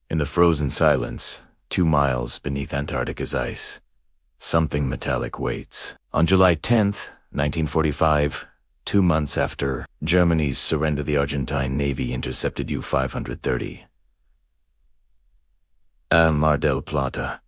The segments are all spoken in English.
In the frozen silence, 2 miles beneath Antarctica's ice, something metallic waits. On July 10th, 1945, 2 months after Germany's surrender, the Argentine Navy intercepted U-530 Mar del Plata.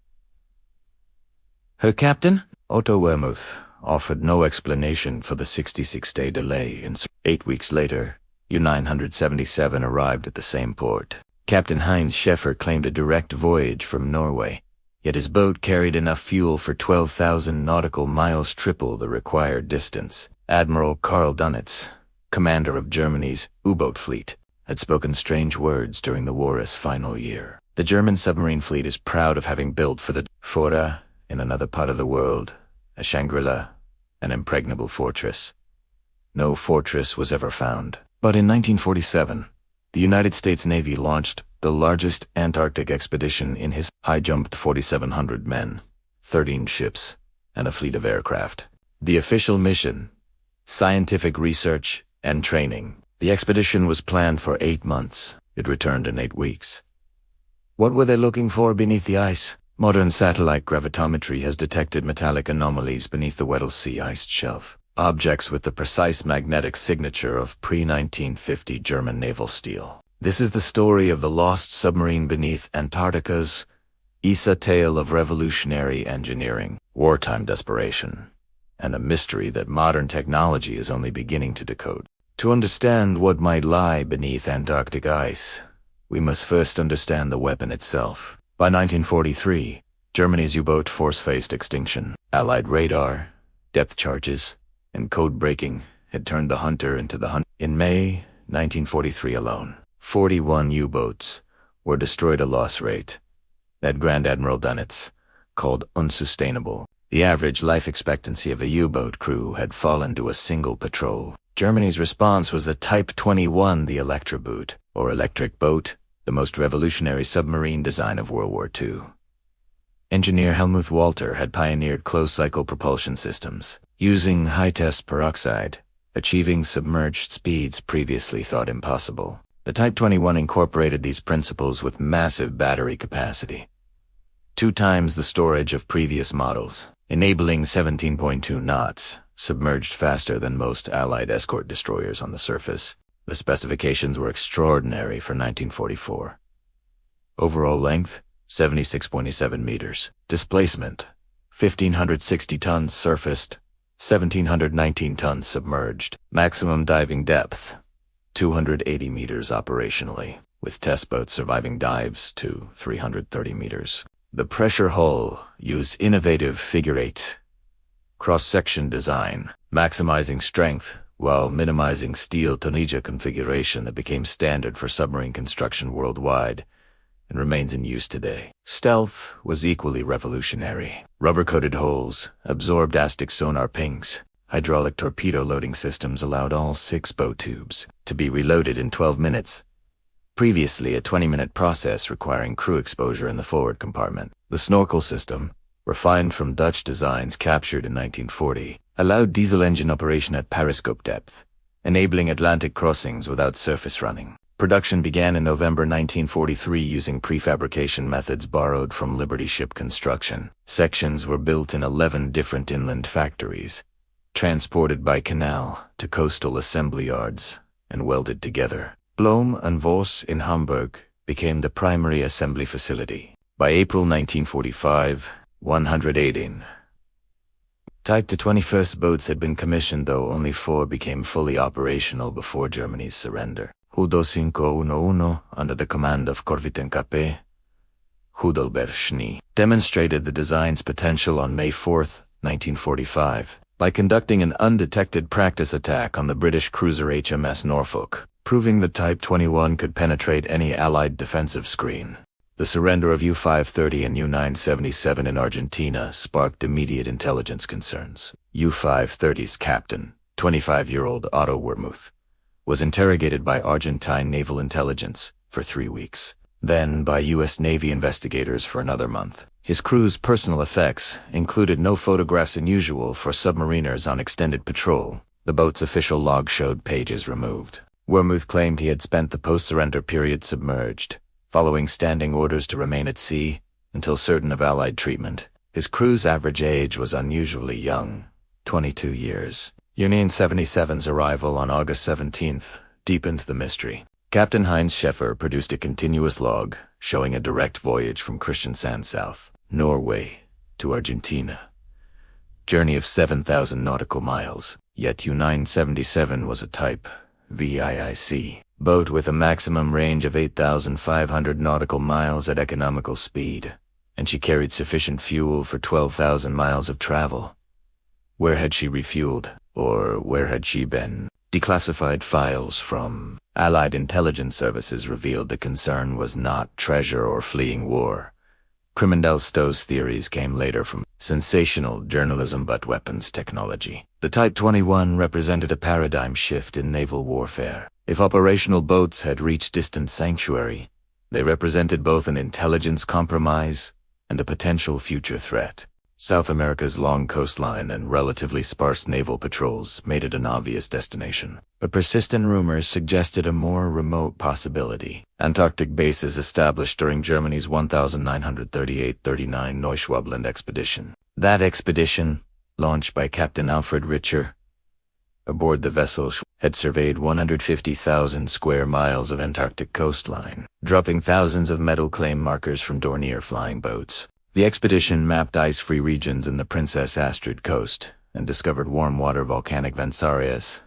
Her captain, Otto Wermuth, offered no explanation for the 66-day delay, and 8 weeks later, U-977 arrived at the same port. Captain Heinz Schäfer claimed a direct voyage from Norway, yet his boat carried enough fuel for 12,000 nautical miles, triple the required distance. Admiral Karl Dönitz, commander of Germany's U-boat fleet, had spoken strange words during the war's final year. The German submarine fleet is proud of having built for the Fora in another part of the world, a Shangri-La, an impregnable fortress. No fortress was ever found. But in 1947, the United States Navy launched the largest Antarctic expedition in history. Highjumped 4,700 men, 13 ships, and a fleet of aircraft. The official mission: scientific research and training. The expedition was planned for 8 months. It returned in 8 weeks. What were they looking for beneath the ice? Modern satellite gravitometry has detected metallic anomalies beneath the Weddell Sea ice shelf. Objects with the precise magnetic signature of pre-1950 German naval steel. This is the story of the lost submarine beneath Antarctica's a tale of revolutionary engineering, wartime desperation, and a mystery that modern technology is only beginning to decode. To understand what might lie beneath Antarctic ice, we must first understand the weapon itself. By 1943, Germany's U-boat force faced extinction. Allied radar, depth charges, and code breaking had turned the hunter into the hunt. In May 1943 alone, 41 U-boats were destroyed, a loss rate that Grand Admiral Dönitz called unsustainable. The average life expectancy of a U-boat crew had fallen to a single patrol. Germany's response was the Type XXI, the Electroboot, or electric boat, the most revolutionary submarine design of World War II. Engineer Helmuth Walter had pioneered closed-cycle propulsion systems, using high-test peroxide, achieving submerged speeds previously thought impossible. The Type XXI incorporated these principles with massive battery capacity, 2 times the storage of previous models, enabling 17.2 knots, submerged faster than most Allied escort destroyers on the surface. The specifications were extraordinary for 1944. Overall length, 76.7 meters. Displacement, 1,560 tons surfaced, 1,719 tons submerged. Maximum diving depth, 280 meters operationally, with test boats surviving dives to 330 meters. The pressure hull used innovative figure-8 cross-section design, maximizing strength while minimizing steel tonija configuration that became standard for submarine construction worldwide and remains in use today. Stealth was equally revolutionary. Rubber-coated hulls absorbed ASTIC sonar pings. Hydraulic torpedo loading systems allowed all 6 boat tubes to be reloaded in 12 minutes. Previously, a 20-minute process requiring crew exposure in the forward compartment. The snorkel system, refined from Dutch designs captured in 1940, allowed diesel engine operation at periscope depth, enabling Atlantic crossings without surface running. Production began in November 1943 using prefabrication methods borrowed from Liberty Ship Construction. Sections were built in 11 different inland factories, transported by canal to coastal assembly yards, and welded together. Blohm and Voss in Hamburg became the primary assembly facility. By April 1945, 118 Type XXI boats had been commissioned, though only 4 became fully operational before Germany's surrender. U-511, under the command of Korvettenkaptein Heidelberg Schnee, demonstrated the design's potential on May 4, 1945, by conducting an undetected practice attack on the British cruiser HMS Norfolk, proving the Type XXI could penetrate any Allied defensive screen. The surrender of U-530 and U-977 in Argentina sparked immediate intelligence concerns. U-530's captain, 25-year-old Otto Wermuth, was interrogated by Argentine naval intelligence for 3 weeks, then by U.S. Navy investigators for another month. His crew's personal effects included no photographs unusual for submariners on extended patrol. The boat's official log showed pages removed. Wermuth claimed he had spent the post-surrender period submerged, following standing orders to remain at sea until certain of Allied treatment. His crew's average age was unusually young, 22 years. Union 77's arrival on August 17th deepened the mystery. Captain Heinz Scheffer produced a continuous log showing a direct voyage from Kristiansand South, Norway, to Argentina. Journey of 7,000 nautical miles, yet U-977 was a Type XXI boat with a maximum range of 8,500 nautical miles at economical speed, and she carried sufficient fuel for 12,000 miles of travel. Where had she refueled, or where had she been? Declassified files from Allied intelligence services revealed the concern was not treasure or fleeing war. Kriminalstos theories came later from sensational journalism but weapons technology. The Type XXI represented a paradigm shift in naval warfare. If operational boats had reached distant sanctuary, they represented both an intelligence compromise and a potential future threat. South America's long coastline and relatively sparse naval patrols made it an obvious destination, but persistent rumors suggested a more remote possibility. Antarctic bases established during Germany's 1938-39 Neuschwabeland expedition. That expedition, launched by Captain Alfred Richer, aboard the vessel had surveyed 150,000 square miles of Antarctic coastline, dropping thousands of metal claim markers from Dornier flying boats. The expedition mapped ice-free regions in the Princess Astrid coast and discovered warm-water volcanic vents areas,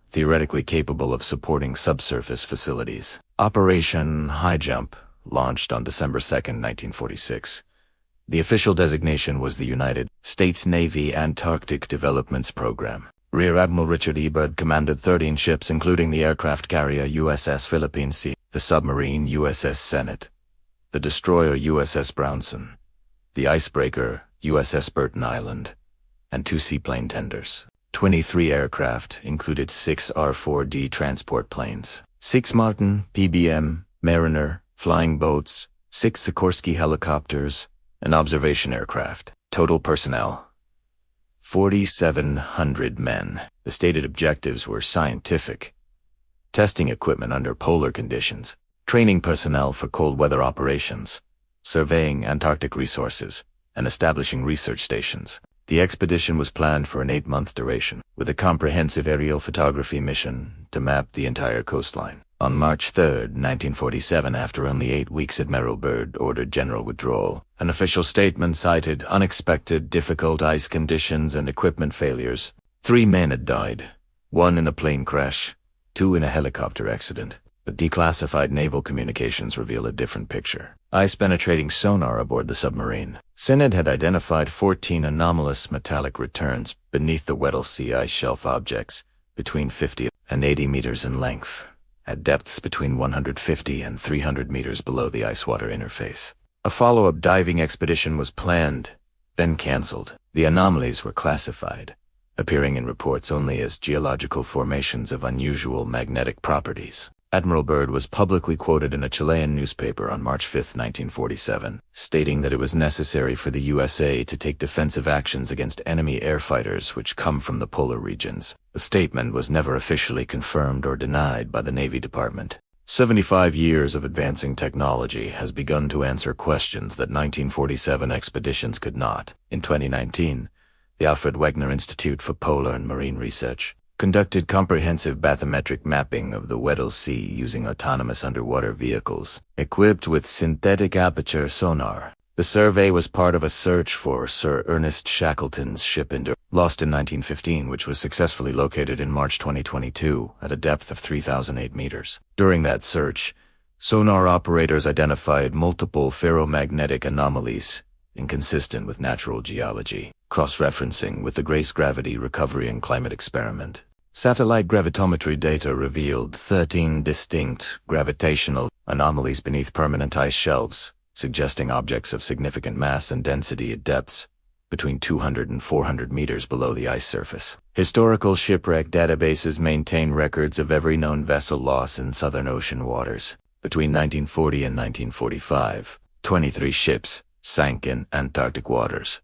theoretically capable of supporting subsurface facilities. Operation Highjump launched on December 2, 1946. The official designation was the United States Navy Antarctic Developments Program. Rear Admiral Richard E. Byrd commanded 13 ships including the aircraft carrier USS Philippine Sea, the submarine USS Senate, the destroyer USS Brownson, the icebreaker USS Burton Island, and 2 seaplane tenders. 23 aircraft included 6 R-4D transport planes, 6 Martin, PBM, Mariner, flying boats, 6 Sikorsky helicopters, and observation aircraft. Total personnel: 4,700 men. The stated objectives were scientific: testing equipment under polar conditions, training personnel for cold weather operations, surveying Antarctic resources, and establishing research stations. The expedition was planned for an 8-month duration, with a comprehensive aerial photography mission to map the entire coastline. On March 3, 1947, after only 8 weeks, Admiral Byrd ordered general withdrawal. An official statement cited unexpected, difficult ice conditions and equipment failures. 3 men had died, 1 in a plane crash, 2 in a helicopter accident. But declassified naval communications reveal a different picture. Ice-penetrating sonar aboard the submarine. SINAD had identified 14 anomalous metallic returns beneath the Weddell Sea ice shelf objects, between 50 and 80 meters in length, at depths between 150 and 300 meters below the ice-water interface. A follow-up diving expedition was planned, then cancelled. The anomalies were classified, appearing in reports only as geological formations of unusual magnetic properties. Admiral Byrd was publicly quoted in a Chilean newspaper on March 5, 1947, stating that it was necessary for the USA to take defensive actions against enemy airfighters which come from the polar regions. The statement was never officially confirmed or denied by the Navy Department. 75 years of advancing technology has begun to answer questions that 1947 expeditions could not. In 2019, the Alfred Wegener Institute for Polar and Marine Research conducted comprehensive bathymetric mapping of the Weddell Sea using autonomous underwater vehicles equipped with synthetic aperture sonar. The survey was part of a search for Sir Ernest Shackleton's ship lost in 1915, which was successfully located in March 2022 at a depth of 3,008 meters. During that search, sonar operators identified multiple ferromagnetic anomalies inconsistent with natural geology, cross-referencing with the Grace Gravity Recovery and Climate Experiment. Satellite gravitometry data revealed 13 distinct gravitational anomalies beneath permanent ice shelves, suggesting objects of significant mass and density at depths between 200 and 400 meters below the ice surface. Historical shipwreck databases maintain records of every known vessel loss in Southern Ocean waters. Between 1940 and 1945, 23 ships sank in Antarctic waters.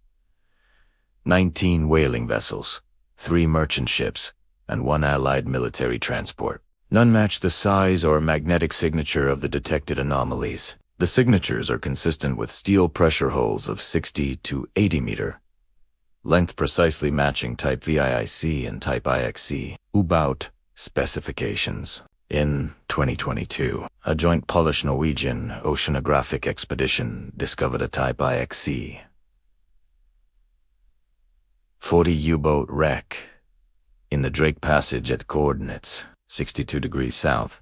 19 whaling vessels, 3 merchant ships, and 1 Allied military transport. None matched the size or magnetic signature of the detected anomalies. The signatures are consistent with steel pressure holes of 60 to 80 meter length, precisely matching Type WWII and Type XXI U-boat specifications. In 2022, a joint Polish-Norwegian oceanographic expedition discovered a Type XXI 40 U-boat wreck in the Drake Passage at coordinates 62 degrees south,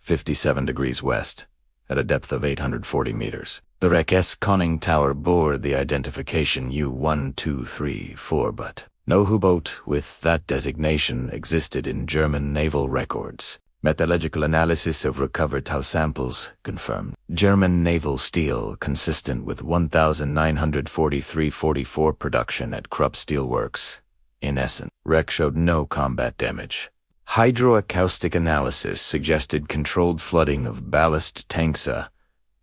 57 degrees west, at a depth of 840 meters. The wreck's conning tower bore the identification U-1234, but no U-boat with that designation existed in German naval records. Metallurgical analysis of recovered hull samples confirmed German naval steel consistent with 1943-44 production at Krupp Steelworks. In essence, wreck showed no combat damage. Hydroacoustic analysis suggested controlled flooding of ballast tanks,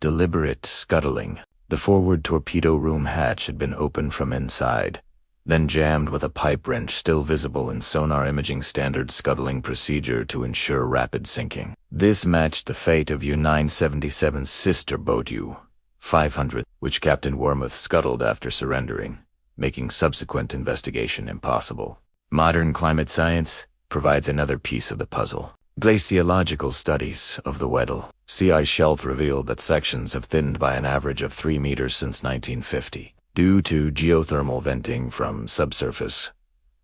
deliberate scuttling. The forward torpedo room hatch had been opened from inside, then jammed with a pipe wrench still visible in sonar imaging standard scuttling procedure to ensure rapid sinking. This matched the fate of U-977's sister boat U-500, which Captain Wormuth scuttled after surrendering, making subsequent investigation impossible. Modern climate science provides another piece of the puzzle. Glaciological studies of the Weddell Sea ice shelf revealed that sections have thinned by an average of 3 meters since 1950. Due to geothermal venting from subsurface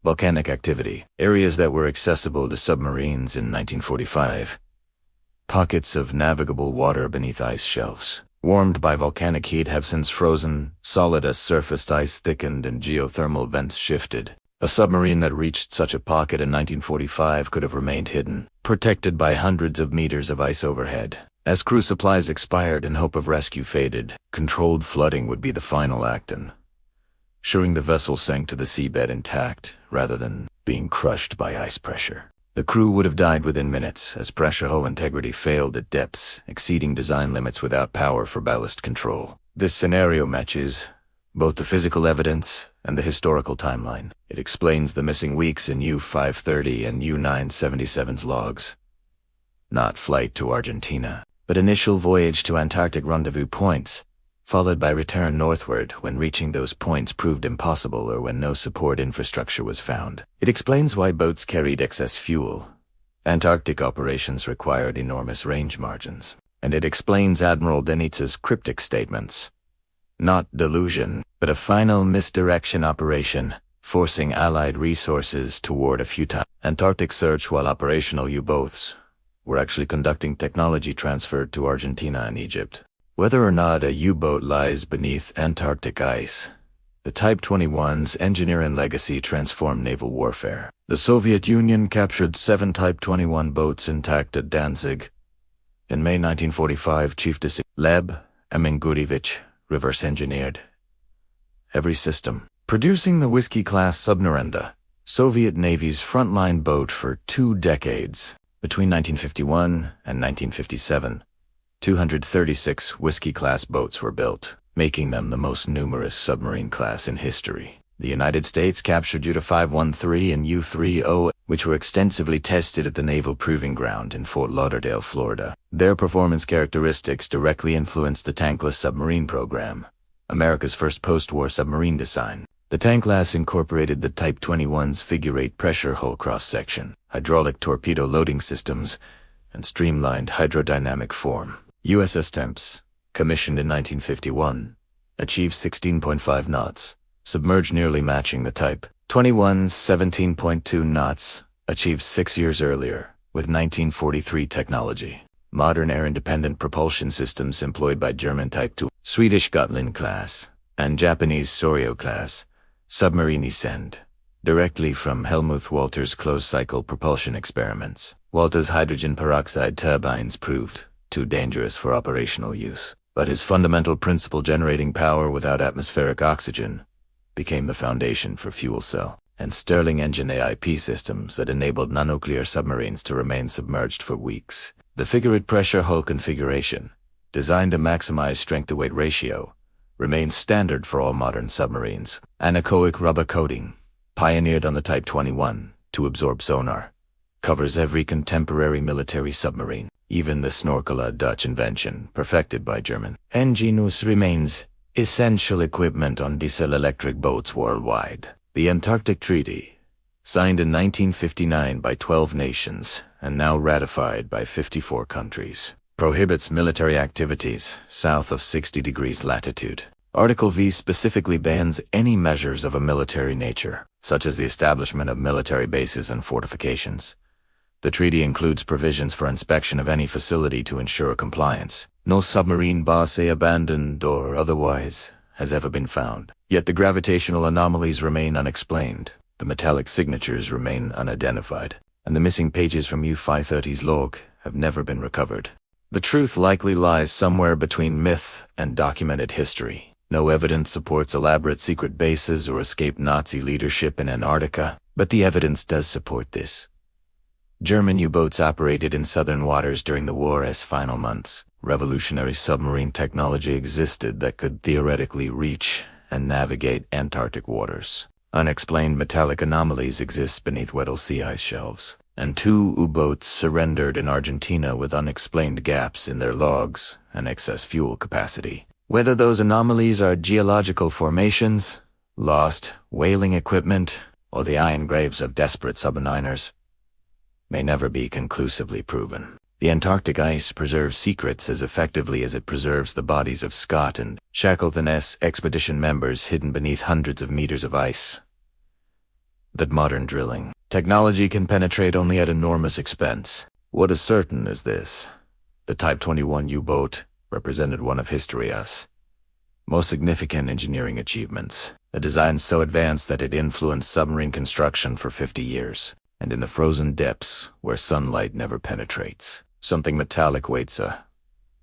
volcanic activity, areas that were accessible to submarines in 1945, pockets of navigable water beneath ice shelves, warmed by volcanic heat, have since frozen solid as surface ice thickened and geothermal vents shifted. A submarine that reached such a pocket in 1945 could have remained hidden, protected by hundreds of meters of ice overhead. As crew supplies expired and hope of rescue faded, controlled flooding would be the final act, ensuring the vessel sank to the seabed intact rather than being crushed by ice pressure. The crew would have died within minutes, as pressure hull integrity failed at depths exceeding design limits without power for ballast control. This scenario matches both the physical evidence and the historical timeline. It explains the missing weeks in U-530 and U-977's logs. Not flight to Argentina, but initial voyage to Antarctic rendezvous points, followed by return northward when reaching those points proved impossible or when no support infrastructure was found. It explains why boats carried excess fuel. Antarctic operations required enormous range margins. And it explains Admiral Byrd's cryptic statements. Not delusion, but a final misdirection operation, forcing Allied resources toward a futile Antarctic search while operational U-boats were actually conducting technology transfer to Argentina and Egypt. Whether or not a U-boat lies beneath Antarctic ice, the Type 21's engineering legacy transformed naval warfare. The Soviet Union captured 7 Type 21 boats intact at Danzig. In May 1945, Chief Disc Leb Amingurevich reverse-engineered every system, producing the Whiskey-class Submarine, the Soviet Navy's frontline boat for 2 decades. Between 1951 and 1957, 236 Whiskey-class boats were built, making them the most numerous submarine class in history. The United States captured U-513 and U-30, which were extensively tested at the Naval Proving Ground in Fort Lauderdale, Florida. Their performance characteristics directly influenced the tankless submarine program, America's first post-war submarine design. The tank class incorporated the Type 21's figure-8 pressure hull cross-section, hydraulic torpedo loading systems, and streamlined hydrodynamic form. USS Temps, commissioned in 1951, achieved 16.5 knots, submerged nearly matching the Type 21's 17.2 knots, achieved 6 years earlier, with 1943 technology. Modern air-independent propulsion systems employed by German Type 2, Swedish Gotland class, and Japanese Soryo class submarine descend directly from Helmuth Walter's closed-cycle propulsion experiments. Walter's hydrogen peroxide turbines proved too dangerous for operational use, but his fundamental principle, generating power without atmospheric oxygen, became the foundation for fuel cell and Stirling engine AIP systems that enabled non-nuclear submarines to remain submerged for weeks. The figure-8 pressure hull configuration, designed to maximize strength-to-weight ratio, remains standard for all modern submarines. Anechoic rubber coating, pioneered on the Type 21 to absorb sonar, covers every contemporary military submarine. Even the snorkel, a Dutch invention, perfected by German engineers, remains essential equipment on diesel-electric boats worldwide. The Antarctic Treaty, signed in 1959 by 12 nations and now ratified by 54 countries, prohibits military activities south of 60 degrees latitude. Article V specifically bans any measures of a military nature, such as the establishment of military bases and fortifications. The treaty includes provisions for inspection of any facility to ensure compliance. No submarine base abandoned or otherwise has ever been found. Yet the gravitational anomalies remain unexplained, the metallic signatures remain unidentified, and the missing pages from U-530's log have never been recovered. The truth likely lies somewhere between myth and documented history. No evidence supports elaborate secret bases or escaped Nazi leadership in Antarctica, but the evidence does support this. German U-boats operated in southern waters during the war's final months. Revolutionary submarine technology existed that could theoretically reach and navigate Antarctic waters. Unexplained metallic anomalies exist beneath Weddell Sea ice shelves, and 2 U-boats surrendered in Argentina with unexplained gaps in their logs and excess fuel capacity. Whether those anomalies are geological formations, lost whaling equipment, or the iron graves of desperate submariners may never be conclusively proven. The Antarctic ice preserves secrets as effectively as it preserves the bodies of Scott and Shackleton's expedition members hidden beneath hundreds of meters of ice that modern drilling technology can penetrate only at enormous expense. What is certain is this: the Type XXI U-boat represented one of history's most significant engineering achievements, a design so advanced that it influenced submarine construction for 50 years. And in the frozen depths where sunlight never penetrates, something metallic waits, a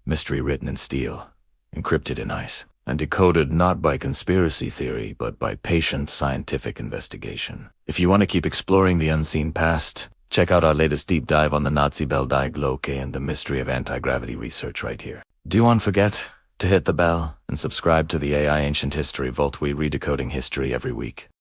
mystery written in steel, encrypted in ice, and decoded not by conspiracy theory but by patient scientific investigation. If you want to keep exploring the unseen past, check out our latest deep dive on the Nazi Bell Diagloke and the mystery of anti-gravity research right here. Don't forget to hit the bell and subscribe to the AI Ancient History Vault. We redecoding history every week.